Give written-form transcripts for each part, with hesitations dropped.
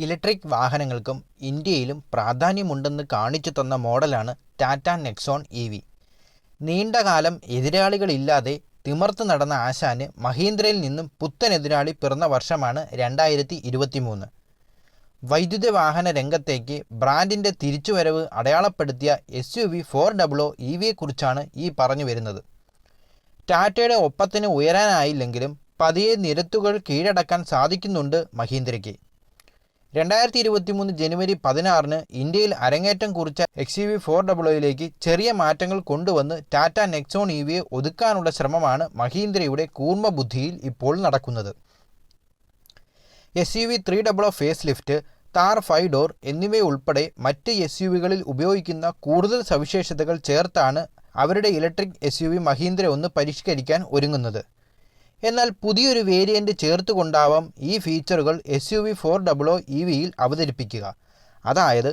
Electric വാഹനങ്ങൾക്കും ഇന്ത്യയിലും പ്രാധാന്യമുണ്ടെന്ന് കാണിച്ചു തന്ന മോഡലാണ് ടാറ്റ നെക്സോൺ EV. നീണ്ടകാലം എതിരാളികളില്ലാതെ തിമിർത്ത് നടന്ന ആശാന് മഹീന്ദ്രയിൽ നിന്നും പുത്തൻ എതിരാളി പിറന്ന വർഷമാണ് 2023. വൈദ്യുത വാഹന രംഗത്തേക്ക് ബ്രാൻഡിൻ്റെ തിരിച്ചുവരവ് അടയാളപ്പെടുത്തിയ SUV 400 EVയെക്കുറിച്ചാണ് ഈ പറഞ്ഞു വരുന്നത്. ടാറ്റയുടെ ഒപ്പത്തിന് ഉയരാനായില്ലെങ്കിലും പതിയെ നിരത്തുകൾ കീഴടക്കാൻ സാധിക്കുന്നുണ്ട് മഹീന്ദ്രയ്ക്ക്. 2023 ജനുവരി 16 ഇന്ത്യയിൽ അരങ്ങേറ്റം കുറിച്ച XUV 400യിലേക്ക് ചെറിയ മാറ്റങ്ങൾ കൊണ്ടുവന്ന് ടാറ്റ നെക്സോൺ EVയെ ഒതുക്കാനുള്ള ശ്രമമാണ് മഹീന്ദ്രയുടെ കൂർമ്മ ബുദ്ധിയിൽ ഇപ്പോൾ നടക്കുന്നത്. SUV 300 face lift, Thar 5 door എന്നിവയുൾപ്പെടെ മറ്റ് SUVകളിൽ ഉപയോഗിക്കുന്ന കൂടുതൽ സവിശേഷതകൾ ചേർത്താണ് അവരുടെ ഇലക്ട്രിക് SUV മഹീന്ദ്ര ഒന്ന് പരിഷ്കരിക്കാൻ ഒരുങ്ങുന്നത്. എന്നാൽ പുതിയൊരു വേരിയൻ്റ് ചേർത്തുകൊണ്ടാവാം ഈ ഫീച്ചറുകൾ SUV 400 EVയിൽ അവതരിപ്പിക്കുക. അതായത്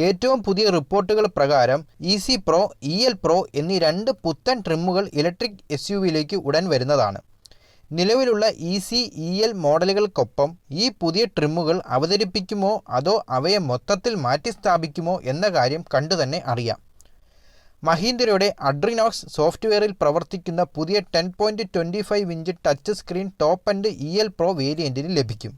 ഏറ്റവും പുതിയ റിപ്പോർട്ടുകൾ പ്രകാരം EC Pro, EL Pro എന്നീ 2 പുത്തൻ ട്രിമ്മുകൾ ഇലക്ട്രിക് SUVയിലേക്ക് ഉടൻ വരുന്നതാണ്. നിലവിലുള്ള EC, EL മോഡലുകൾക്കൊപ്പം ഈ പുതിയ ട്രിമ്മുകൾ അവതരിപ്പിക്കുമോ അതോ അവയെ മൊത്തത്തിൽ മാറ്റിസ്ഥാപിക്കുമോ എന്ന കാര്യം കണ്ടുതന്നെ അറിയാം. മഹീന്ദ്രയുടെ അഡ്രിനോക്സ് സോഫ്റ്റ്വെയറിൽ പ്രവർത്തിക്കുന്ന പുതിയ 10.25 inch touch screen top and EL Pro വേരിയൻറ്റിന് ലഭിക്കും.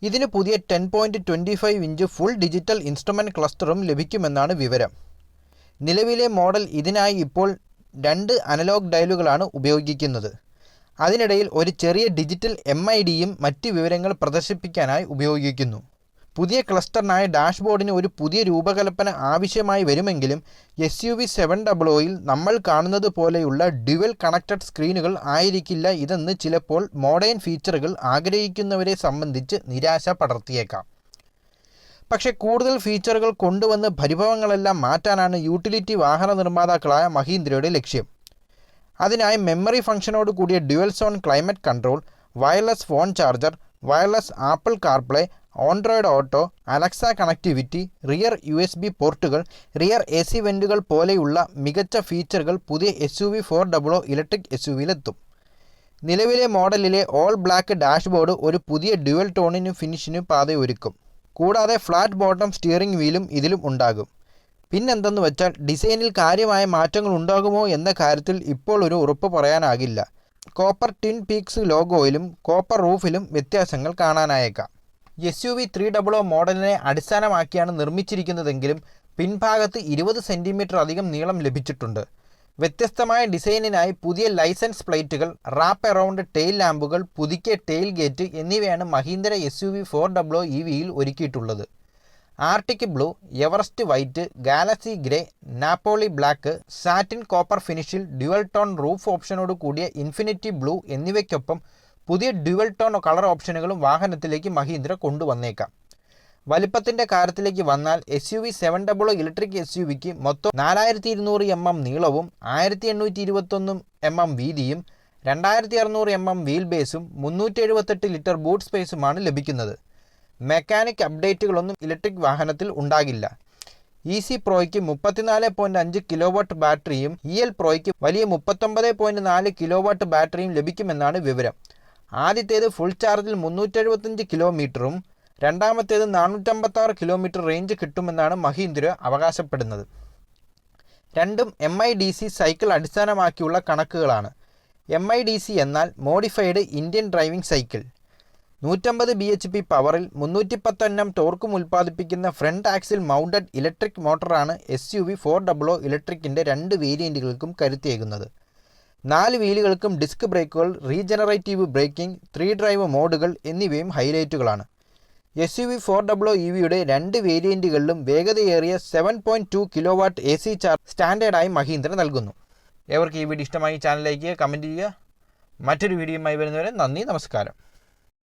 ഇതിന് പുതിയ 10.25 ഇഞ്ച് ഫുൾ ഡിജിറ്റൽ ഇൻസ്ട്രുമെൻറ്റ് ക്ലസ്റ്ററും ലഭിക്കുമെന്നാണ് വിവരം. നിലവിലെ മോഡൽ ഇതിനായി ഇപ്പോൾ 2 അനലോഗ് ഡയലുകളാണ് ഉപയോഗിക്കുന്നത്. അതിനിടയിൽ ഒരു ചെറിയ ഡിജിറ്റൽ MIDയും മറ്റ് വിവരങ്ങൾ പ്രദർശിപ്പിക്കാനായി ഉപയോഗിക്കുന്നു. പുതിയ ക്ലസ്റ്ററിനായ ഡാഷ്ബോർഡിന് ഒരു പുതിയ രൂപകൽപ്പന ആവശ്യമായി വരുമെങ്കിലും SUV 700യിൽ നമ്മൾ കാണുന്നത് പോലെയുള്ള ഡ്യുവൽ കണക്റ്റഡ് സ്ക്രീനുകൾ ആയിരിക്കില്ല ഇതെന്ന് ചിലപ്പോൾ മോഡേൺ ഫീച്ചറുകൾ ആഗ്രഹിക്കുന്നവരെ സംബന്ധിച്ച് നിരാശ പടർത്തിയേക്കാം. പക്ഷേ കൂടുതൽ ഫീച്ചറുകൾ കൊണ്ടുവന്ന് പരിഭവങ്ങളെല്ലാം മാറ്റാനാണ് യൂട്ടിലിറ്റി വാഹന നിർമ്മാതാക്കളായ മഹീന്ദ്രയുടെ ലക്ഷ്യം. അതിനായി മെമ്മറി ഫംഗ്ഷനോട് കൂടിയ dual zone climate control, wireless phone charger, wireless apple CarPlay, Android auto, Alexa connectivity, rear USB പോർട്ടുകൾ, റിയർ AC വെൻറ്റുകൾ പോലെയുള്ള മികച്ച ഫീച്ചറുകൾ പുതിയ SUV 400 ഇലക്ട്രിക് SUVയിലെത്തും. നിലവിലെ മോഡലിലെ ഓൾ ബ്ലാക്ക് ഡാഷ്ബോർഡ് ഒരു പുതിയ ഡ്യുവൽ ടോണിന് ഫിനിഷിന് പാതയൊരുക്കും. കൂടാതെ ഫ്ലാറ്റ് ബോട്ടം സ്റ്റിയറിംഗ് വീലും ഇതിലും ഉണ്ടാകും. പിന്നെന്തെന്ന് വെച്ചാൽ ഡിസൈനിൽ കാര്യമായ മാറ്റങ്ങൾ ഉണ്ടാകുമോ എന്ന കാര്യത്തിൽ ഇപ്പോൾ ഒരു ഉറപ്പ് പറയാനാകില്ല. കോപ്പർ ട്വിൻ പീക്സ് ലോഗോയിലും കോപ്പർ റൂഫിലും വ്യത്യാസങ്ങൾ കാണാനായേക്കാം. SUV 300 മോഡലിനെ അടിസ്ഥാനമാക്കിയാണ് നിർമ്മിച്ചിരിക്കുന്നതെങ്കിലും പിൻഭാഗത്ത് 20 സെൻറ്റിമീറ്റർ അധികം നീളം ലഭിച്ചിട്ടുണ്ട്. വ്യത്യസ്തമായ ഡിസൈനിനായി പുതിയ ലൈസൻസ് പ്ലേറ്റുകൾ, റാപ്പ് അറൗണ്ട് ടെയിൽ ലാമ്പുകൾ, പുതുക്കിയ ടെയിൽ ഗേറ്റ് എന്നിവയാണ് മഹീന്ദ്ര SUV 400 EVയിൽ ഒരുക്കിയിട്ടുള്ളത്. Arctic blue, Everest white, galaxy grey, Napoli black, satin copper ഫിനിഷിൽ ഡ്യുവൽ ടോൺ റൂഫ് ഓപ്ഷനോട് കൂടിയ ഇൻഫിനിറ്റി ബ്ലൂ എന്നിവയ്ക്കൊപ്പം പുതിയ ഡ്യുവൽ ടോൺ കളർ ഓപ്ഷനുകളും വാഹനത്തിലേക്ക് മഹീന്ദ്ര കൊണ്ടുവന്നേക്കാം. വലിപ്പത്തിൻ്റെ കാര്യത്തിലേക്ക് വന്നാൽ SUV 700 ഇലക്ട്രിക് SUVക്ക് മൊത്തം 4200 mm നീളവും 1821 mm വീതിയും 2600 mm വീൽ ബേസും 378 ലിറ്റർ ബൂട്ട് സ്പേസുമാണ് ലഭിക്കുന്നത്. മെക്കാനിക് അപ്ഡേറ്റുകളൊന്നും ഇലക്ട്രിക് വാഹനത്തിൽ ഉണ്ടാകില്ല. EC Proയ്ക്ക് 34.5 കിലോവാട്ട് ബാറ്ററിയും EL Proയ്ക്ക് വലിയ 39.4 കിലോവാട്ട് ബാറ്ററിയും ലഭിക്കുമെന്നാണ് വിവരം. ആദ്യത്തേത് ഫുൾ ചാർജിൽ 375 കിലോമീറ്ററും രണ്ടാമത്തേത് 456 കിലോമീറ്റർ റേഞ്ച് കിട്ടുമെന്നാണ് മഹീന്ദ്ര അവകാശപ്പെടുന്നത്. രണ്ടും MIDC സൈക്കിൾ അടിസ്ഥാനമാക്കിയുള്ള കണക്കുകളാണ്. MIDC എന്നാൽ modified Indian driving cycle. 150 bhp പവറിൽ 310 Nm ടോർക്കും ഉൽപ്പാദിപ്പിക്കുന്ന ഫ്രണ്ട് ആക്സിൽ മൗണ്ടഡ് ഇലക്ട്രിക് മോട്ടറാണ് SUV 400 ഇലക്ട്രിക്കിൻ്റെ 2 വേരിയൻറ്റുകൾക്കും കരുത്തേകുന്നത്. 4 വീലുകൾക്കും ഡിസ്ക് ബ്രേക്കുകൾ, റീജനറേറ്റീവ് ബ്രേക്കിംഗ്, 3 ഡ്രൈവ് മോഡുകൾ എന്നിവയും ഹൈലൈറ്റുകളാണ്. SUV 400 EVയുടെ 2 വേരിയൻറ്റുകളിലും വേഗതയേറിയ 7.2 കിലോവാട്ട് AC ചാർജ് സ്റ്റാൻഡേർഡായി മഹീന്ദ്ര നൽകുന്നു. ഏവർക്ക് ഈ വീഡിയോ ഇഷ്ടമായി ചാനലിലേക്ക് കമൻറ്റ് ചെയ്യുക. മറ്റൊരു വീഡിയോയുമായി വരുന്നവരെ നന്ദി, നമസ്കാരം.